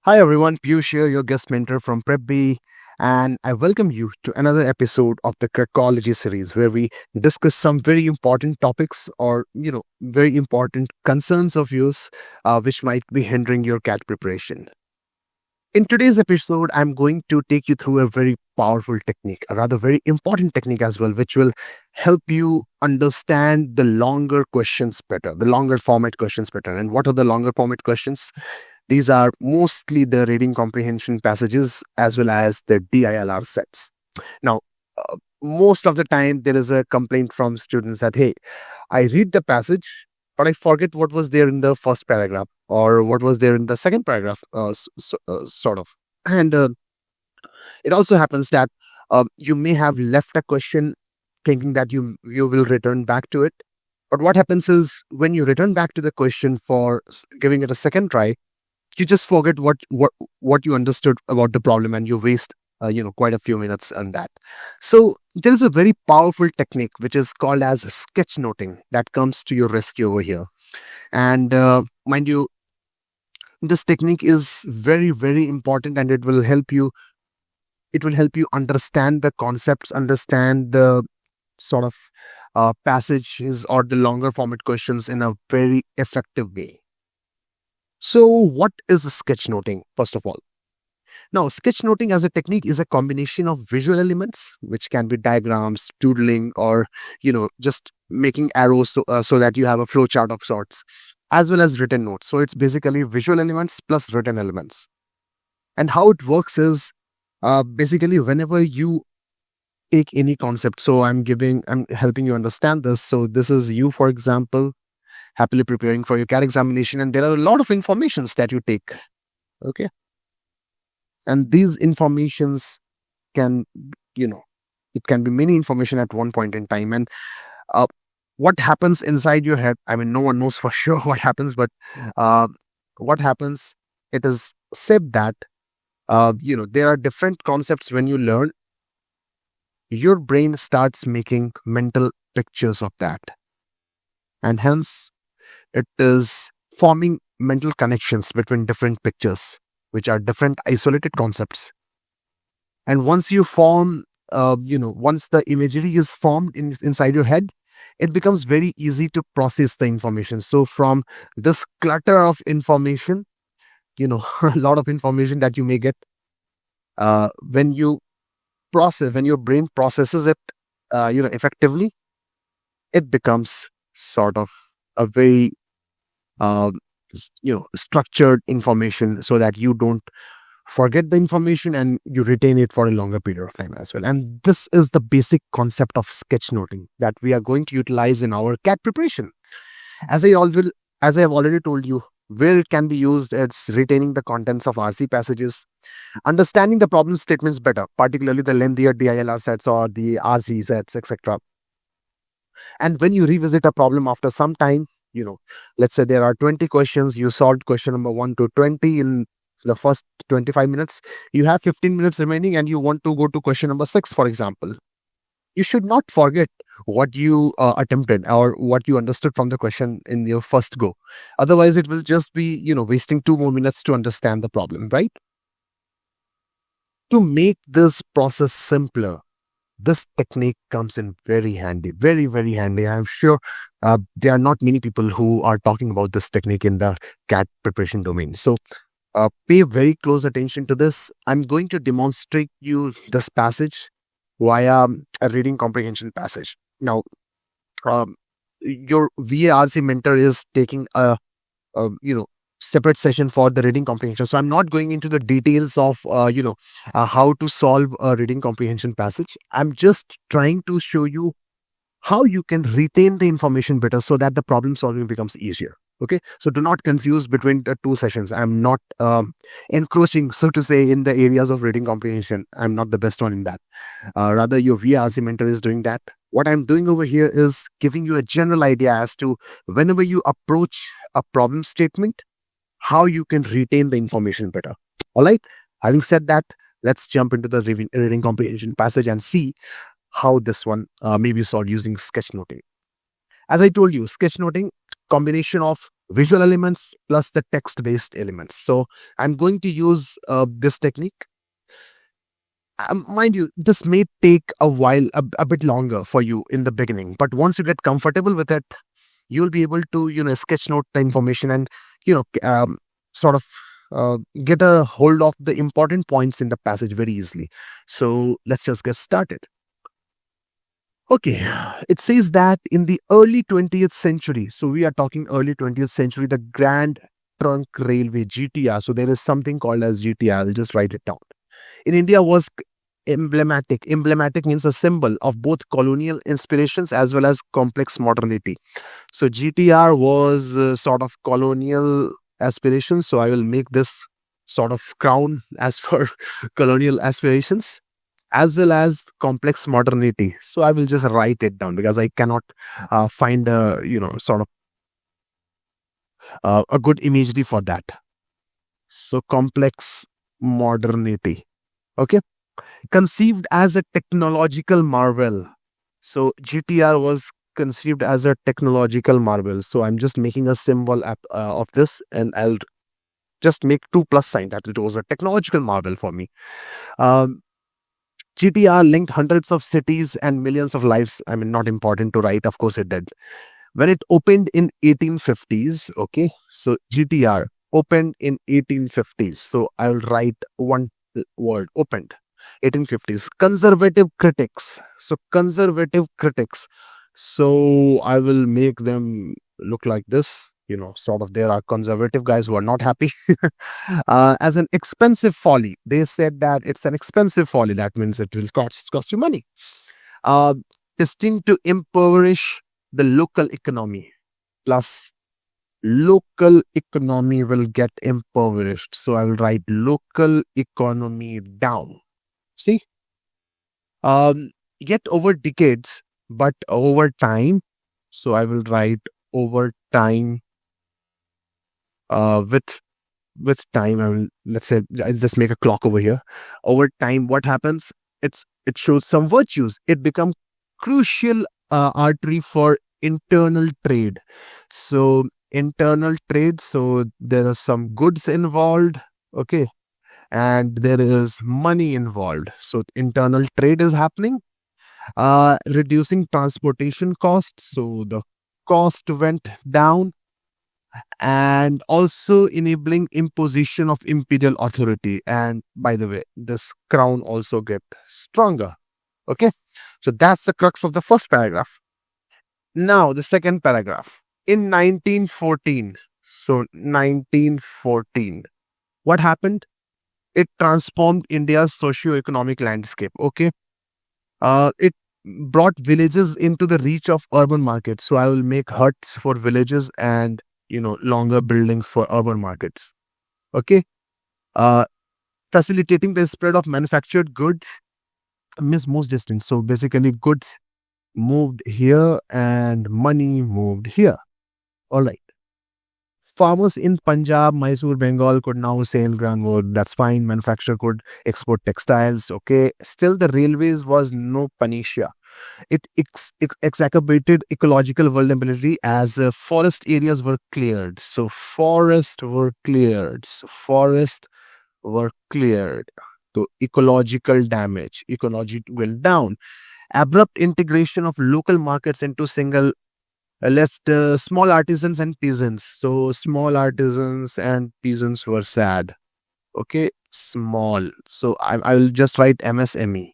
Hi everyone, Piyush here, your guest mentor from PrepB, and I welcome you to another episode of the Crackology series where we discuss some very important topics or, very important concerns of yours which might be hindering your CAT preparation. In today's episode, I'm going to take you through a very powerful technique, a rather very important technique as well, which will help you understand the longer questions better, the longer format questions better. And what are the longer format questions? These are mostly the reading comprehension passages as well as the DILR sets. Now, most of the time, there is a complaint from students that, hey, I read the passage, but I forget what was there in the first paragraph or what was there in the second paragraph, sort of. And it also happens that you may have left a question thinking that you will return back to it. But what happens is when you return back to the question for giving it a second try, you just forget what you understood about the problem and you waste quite a few minutes on that. So there is a very powerful technique which is called as sketchnoting that comes to your rescue over here. And mind you, this technique is very, very important, and it will help you understand the concepts, understand the sort of passages or the longer format questions in a very effective way. So what is sketchnoting, first of all? Now, sketchnoting as a technique is a combination of visual elements, which can be diagrams, doodling, or, just making arrows so that you have a flow chart of sorts, as well as written notes. So it's basically visual elements plus written elements. And how it works is basically whenever you take any concept. So I'm helping you understand this. So this is you, for example, happily preparing for your CAT examination, and there are a lot of informations that you take. Okay. And these informations can, it can be many information at one point in time. And what happens inside your head, I mean, no one knows for sure what happens, but what happens, it is said that, there are different concepts when you learn, your brain starts making mental pictures of that. And hence, it is forming mental connections between different pictures, which are different isolated concepts. And once you form, once the imagery is formed inside your head, it becomes very easy to process the information. So from this clutter of information, a lot of information that you may get, when your brain processes it, effectively, it becomes sort of a very structured information so that you don't forget the information and you retain it for a longer period of time as well. And this is the basic concept of sketchnoting that we are going to utilize in our CAT preparation. As I have already told you, where it can be used, it's retaining the contents of RC passages, understanding the problem statements better, particularly the lengthier DILR sets or the RC sets, etc. And when you revisit a problem after some time, let's say there are 20 questions, you solved question number 1 to 20 in the first 25 minutes, you have 15 minutes remaining and you want to go to question number 6, for example. You should not forget what you attempted or what you understood from the question in your first go. Otherwise, it will just be, wasting 2 more minutes to understand the problem, right? To make this process simpler, this technique comes in very handy, very, very handy. I'm sure there are not many people who are talking about this technique in the CAT preparation domain. So pay very close attention to this. I'm going to demonstrate you this passage via a reading comprehension passage. Now, your VARC mentor is taking a separate session for the reading comprehension. So I'm not going into the details of, how to solve a reading comprehension passage. I'm just trying to show you how you can retain the information better so that the problem solving becomes easier. Okay. So do not confuse between the two sessions. I'm not encroaching, so to say, in the areas of reading comprehension. I'm not the best one in that. Rather, your VARC mentor is doing that. What I'm doing over here is giving you a general idea as to whenever you approach a problem statement, how you can retain the information better. All right. Having said that, let's jump into the reading comprehension passage and see how this one may be solved using sketchnoting. As I told you, sketchnoting, combination of visual elements plus the text based elements. So I'm going to use this technique. Mind you, this may take a while, a bit longer for you in the beginning, but once you get comfortable with it, you'll be able to, sketch note the information and, sort of get a hold of the important points in the passage very easily. So let's just get started. Okay, it says that in the early 20th century, so we are talking early 20th century, the Grand Trunk Railway, GTR. So there is something called as GTR. I'll just write it down. In India was emblematic. Emblematic means a symbol of both colonial inspirations as well as complex modernity. So GTR was sort of colonial aspirations. So I will make this sort of crown as per colonial aspirations as well as complex modernity. So I will just write it down because I cannot find a, sort of a good imagery for that. So complex modernity. Okay. Conceived as a technological marvel. So GTR was conceived as a technological marvel. So I'm just making a symbol of this, and I'll just make 2+ sign that it was a technological marvel for me. Um, GTR linked hundreds of cities and millions of lives. I mean, not important to write. Of course, it did. When it opened in 1850s, okay, so GTR opened in 1850s. So I'll write one word, opened. 1850s. Conservative critics. So conservative critics. So I will make them look like this. Sort of there are conservative guys who are not happy. As an expensive folly. They said that it's an expensive folly. That means it will cost you money. Uh, Destined to impoverish the local economy. Plus, local economy will get impoverished. So I will write local economy down. See, yet over decades, but over time. So I will write over time. With time, I will, let's say, I just make a clock over here. Over time, what happens? It shows some virtues. It becomes crucial artery for internal trade. So internal trade. So there are some goods involved. Okay, and there is money involved. So internal trade is happening, reducing transportation costs. So the cost went down, and also enabling imposition of imperial authority. And by the way, this crown also get stronger. Okay, so that's the crux of the first paragraph. Now the second paragraph. In 1914, so 1914, what happened? It transformed India's socio-economic landscape. Okay. It brought villages into the reach of urban markets. So I will make huts for villages and, longer buildings for urban markets. Okay. Uh, Facilitating the spread of manufactured goods means most distance. So basically, goods moved here and money moved here. All right. Farmers in Punjab, Mysore, Bengal could now sell groundwood. That's fine. Manufacturer could export textiles. Okay. Still, the railways was no panacea. It exacerbated ecological vulnerability as forest areas were cleared. So forests were cleared. So ecological damage. Ecology went down. Abrupt integration of local markets into single left small artisans and peasants. So small artisans and peasants were sad. Okay, small. So I will just write MSME.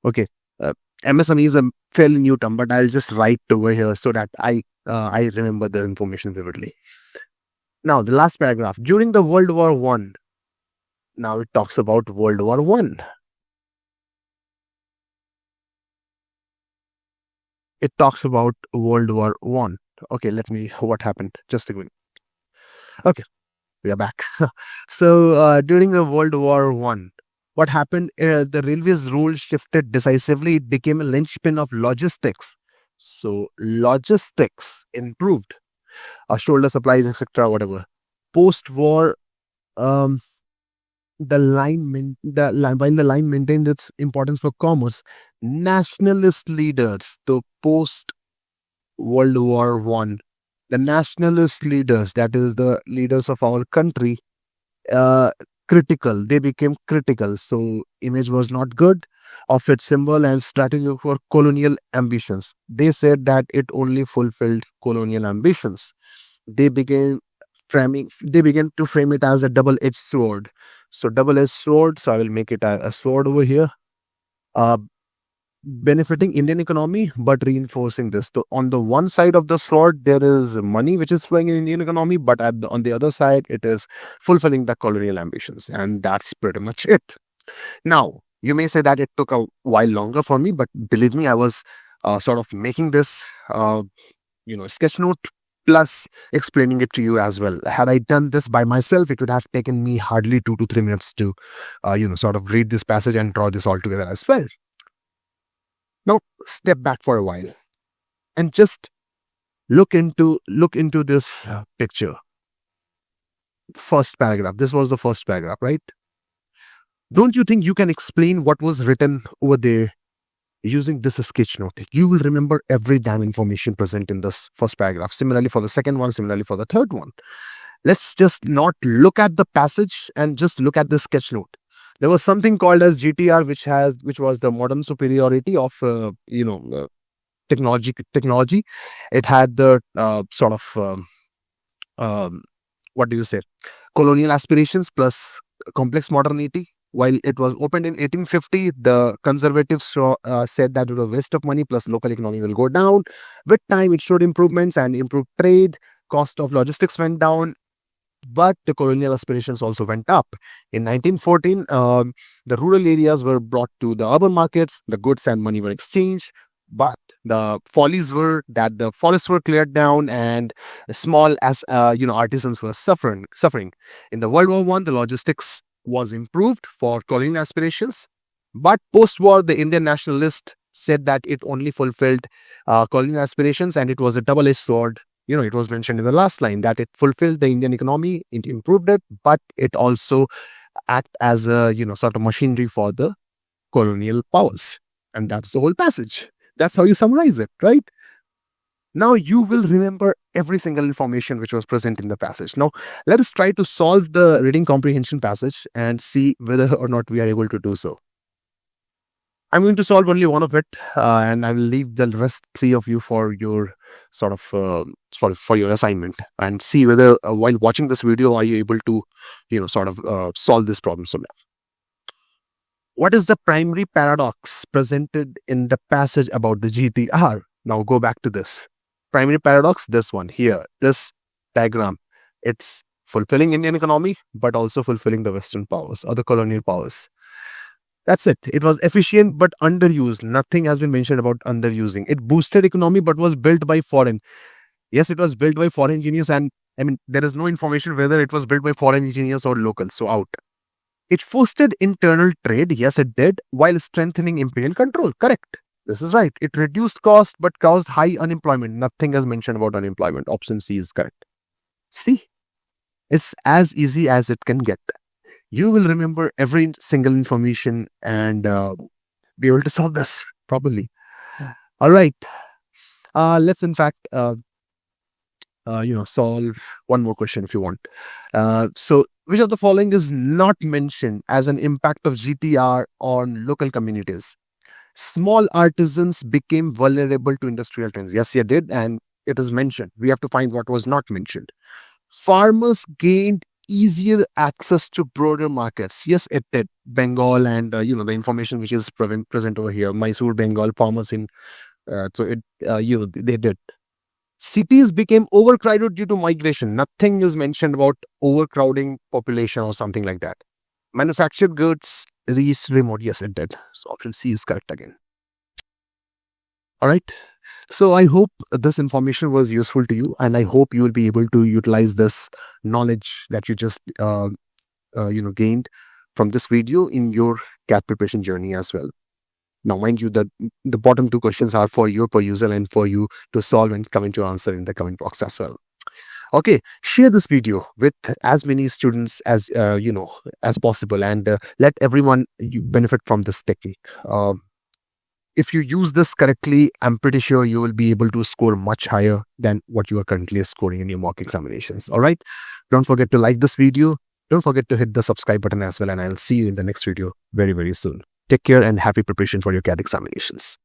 Okay, MSME is a fairly new term, but I'll just write over here so that I remember the information vividly. Now the last paragraph. During the World War One. Now it talks about World War One. It talks about World War One. Okay, what happened? Just a minute. Okay, we are back. So during the World War One, what happened? The railways rule shifted decisively. It became a linchpin of logistics. So logistics improved. Shoulder supplies, etc. Whatever. Post-war, um, while the line maintained its importance for commerce, nationalist leaders, the post World War One, The nationalist leaders, that is the leaders of our country, uh, critical. They became critical. So image was not good of its symbol and strategy for colonial ambitions. They said that it only fulfilled colonial ambitions. They began to frame it as a double-edged sword. So double-edged sword, so I will make it a sword over here. Uh, Benefiting Indian economy, but reinforcing this. So on the one side of the sword, there is money which is flowing in Indian economy, but on the other side, it is fulfilling the colonial ambitions, and that's pretty much it. Now, you may say that it took a while longer for me, but believe me, I was sort of making this, sketch note plus explaining it to you as well. Had I done this by myself, it would have taken me hardly 2 to 3 minutes to, sort of read this passage and draw this all together as well. Now, step back for a while and just look into this picture. First paragraph. This was the first paragraph, right? Don't you think you can explain what was written over there using this sketch note? You will remember every damn information present in this first paragraph. Similarly for the second one, similarly for the third one. Let's just not look at the passage and just look at the sketch note. There was something called as GTR, which was the modern superiority of technology. It had the sort of what do you say, colonial aspirations plus complex modernity. While it was opened in 1850, the conservatives said that it was a waste of money plus local economy will go down. With time, it showed improvements and improved trade. Cost of logistics went down, but the colonial aspirations also went up. In 1914, the rural areas were brought to the urban markets, the goods and money were exchanged, but the follies were that the forests were cleared down and small as artisans were suffering. In the World War One, the logistics was improved for colonial aspirations, but post-war, the Indian nationalists said that it only fulfilled colonial aspirations, and it was a double-edged sword. It was mentioned in the last line that it fulfilled the Indian economy, it improved it, but it also act as a, sort of machinery for the colonial powers. And that's the whole passage. That's how you summarize it, right? Now you will remember every single information which was present in the passage. Now, let us try to solve the reading comprehension passage and see whether or not we are able to do so. I'm going to solve only one of it, and I will leave the rest three of you for your sort of for your assignment, and see whether while watching this video are you able to solve this problem. So now, what is the primary paradox presented in the passage about the GTR? Now go back to this primary paradox, this one here, this diagram. It's fulfilling Indian economy, but also fulfilling the Western powers or the colonial powers. That's it. It was efficient but underused. Nothing has been mentioned about underusing. It boosted economy but was built by foreign. Yes, it was built by foreign engineers, and there is no information whether it was built by foreign engineers or local. So out. It fostered internal trade. Yes, it did, while strengthening imperial control. Correct. This is right. It reduced cost but caused high unemployment. Nothing is mentioned about unemployment. Option C is correct. See, it's as easy as it can get. You will remember every single information and be able to solve this properly. All right. Let's in fact, solve one more question if you want. So, which of the following is not mentioned as an impact of GTR on local communities? Small artisans became vulnerable to industrial trends. Yes, you did, and it is mentioned. We have to find what was not mentioned. Farmers gained easier access to broader markets. Yes, it did. Bengal and the information which is present over here, Mysore, Bengal farmers in they did. Cities became overcrowded due to migration. Nothing is mentioned about overcrowding population or something like that. Manufactured goods reached remote. Yes, it did. So option C is correct again. All right. So I hope this information was useful to you, and I hope you will be able to utilize this knowledge that you just gained from this video in your CAT preparation journey as well. Now, mind you, that the bottom two questions are for your perusal and for you to solve and comment your answer in the comment box as well. Okay, share this video with as many students as as possible, and let everyone benefit from this technique. If you use this correctly, I'm pretty sure you will be able to score much higher than what you are currently scoring in your mock examinations. All right. Don't forget to like this video. Don't forget to hit the subscribe button as well. And I'll see you in the next video very, very soon. Take care and happy preparation for your CAT examinations.